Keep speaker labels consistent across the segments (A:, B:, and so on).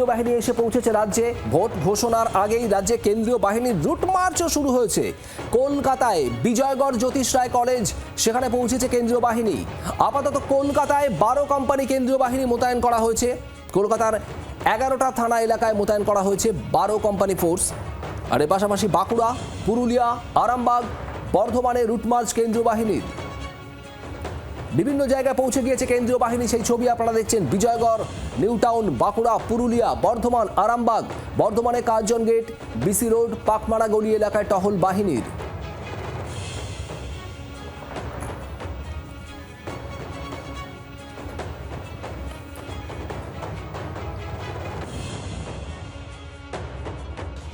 A: কেন্দ্রীয় বাহিনী এসে পৌঁছেছে রাজ্যে। ভোট ঘোষণার আগেই রাজ্যে কেন্দ্রীয় বাহিনীর রুট মার্চও শুরু হয়েছে। কলকাতায় বিজয়গড় জ্যোতিষ রায় কলেজ, সেখানে পৌঁছেছে কেন্দ্রীয় বাহিনী। আপাতত কলকাতায় 12 কোম্পানি কেন্দ্রীয় বাহিনী মোতায়েন করা হয়েছে। কলকাতার 11টা থানা এলাকায় মোতায়েন করা হয়েছে 12 কোম্পানি ফোর্স। আর এর পাশাপাশি বাঁকুড়া, পুরুলিয়া, আরামবাগ, বর্ধমানে রুট মার্চ কেন্দ্রীয় বাহিনীর। বিভিন্ন জায়গায় পৌঁছে গিয়েছে কেন্দ্রীয় বাহিনী, সেই ছবি আপনারা দেখছেন। Bijaygarh, new town, Bankura, Purulia, Bardhaman, Arambagh. বর্ধমানে কার্জন গেট, বিসি রোড, পাকমারা গলি এলাকায় টহল বাহিনীর।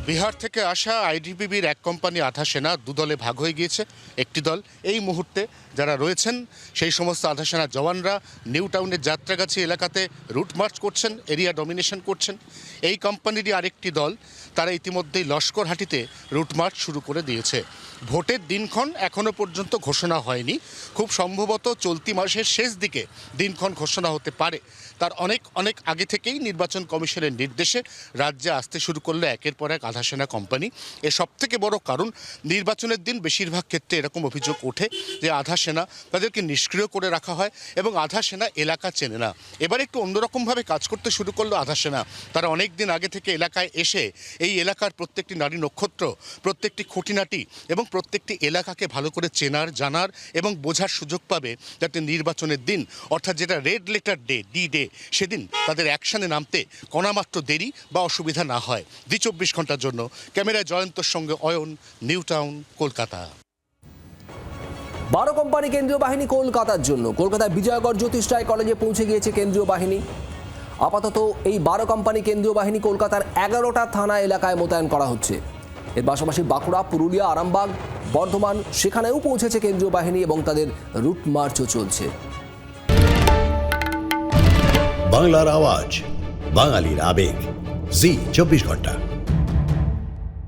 B: বিহার থেকে আসা আইটিবিপির এক কোম্পানি আধা সেনা দুদলে ভাগ হয়ে গিয়েছে। একটি দল এই মুহূর্তে যারা রয়েছেন সেই সমস্ত আধা সেনা জওয়ানরা নিউ টাউনের যাত্রাগাছি এলাকাতে রুট মার্চ করছেন, এরিয়া ডমিনেশন করছেন। এই কোম্পানিরই আরেকটি দল তারা ইতিমধ্যেই লস্করহাটিতে রুট মার্চ শুরু করে দিয়েছে। ভোটের দিনক্ষণ এখনও পর্যন্ত ঘোষণা হয়নি, খুব সম্ভবত চলতি মাসের শেষ দিকে দিনক্ষণ ঘোষণা হতে পারে। তার অনেক আগে থেকেই নির্বাচন কমিশনের নির্দেশে রাজ্যে আসতে শুরু করলো একের পর এক আধা সেনা কোম্পানি। এর সবথেকে বড় কারণ, নির্বাচনের দিন বেশিরভাগ ক্ষেত্রে এরকম অভিযোগ ওঠে যে আধা সেনা তাদেরকে নিষ্ক্রিয় করে রাখা হয় এবং আধা সেনা এলাকা চেনে না। এবার একটু অন্যরকমভাবে কাজ করতে শুরু করলো আধা সেনা। তারা অনেক দিন আগে থেকে এলাকায় এসে এই এলাকার প্রত্যেকটি নারী নক্ষত্র, প্রত্যেকটি খুঁটিনাটি এবং প্রত্যেকটি এলাকাকে ভালো করে চেনার, জানার এবং বোঝার সুযোগ পাবে, যাতে নির্বাচনের দিন অর্থাৎ যেটা red letter day, D day, সেদিন তাদের অ্যাকশানে নামতে কণামাত্র দেরি বা অসুবিধা না হয়। 24 ঘন্টার জন্য ক্যামেরায় জয়ন্তর সঙ্গে Ayan, new town, Kolkata.
A: 12 company কেন্দ্রীয় বাহিনী কলকাতার জন্য। কলকাতায় বিজয়গড় জ্যোতিষ রায় কলেজে পৌঁছে গিয়েছে কেন্দ্রীয় বাহিনী। আপাতত এই 12 কোম্পানি কেন্দ্রীয় বাহিনী কলকাতার 11টা থানা এলাকায় মোতায়েন করা হচ্ছে। এর পাশাপাশি বাঁকুড়া, পুরুলিয়া, আরামবাগ, বর্ধমান, সেখানেও পৌঁছেছে কেন্দ্রীয় বাহিনী এবং তাদের রুট মার্চও চলছে।
C: বাংলার আওয়াজ, বাঙালির আবেগ, জি 24 ঘন্টা।